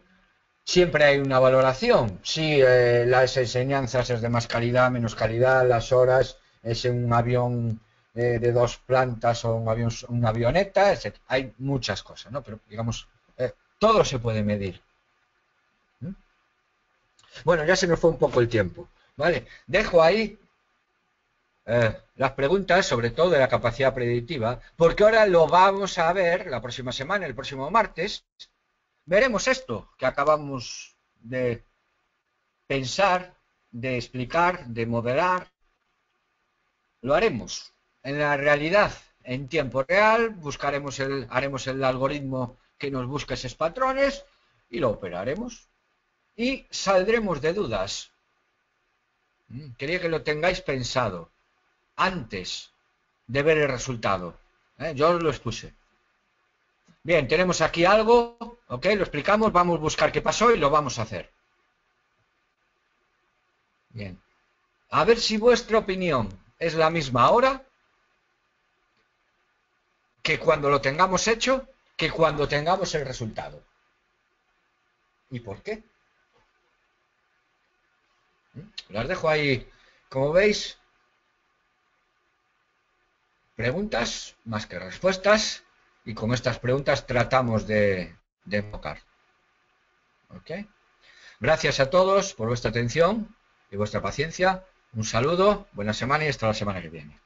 siempre hay una valoración. Si las enseñanzas es de más calidad, menos calidad, las horas es en un avión de 2 plantas o una avioneta, etc. Hay muchas cosas, ¿no? Pero digamos, todo se puede medir. Bueno, ya se nos fue un poco el tiempo, ¿vale? Dejo ahí las preguntas, sobre todo de la capacidad predictiva, porque ahora lo vamos a ver la próxima semana, el próximo martes. Veremos esto que acabamos de pensar, de explicar, de modelar. Lo haremos en la realidad, en tiempo real, haremos el algoritmo que nos busque esos patrones y lo operaremos. Y saldremos de dudas. Quería que lo tengáis pensado antes de ver el resultado. Yo os lo expuse. Bien, tenemos aquí algo, ¿ok? Lo explicamos, vamos a buscar qué pasó y lo vamos a hacer. Bien. A ver si vuestra opinión es la misma ahora que cuando lo tengamos hecho, que cuando tengamos el resultado. ¿Y por qué? Las dejo ahí, como veis, preguntas más que respuestas, y con estas preguntas tratamos de enfocar. ¿Ok? Gracias a todos por vuestra atención y vuestra paciencia. Un saludo, buena semana y hasta la semana que viene.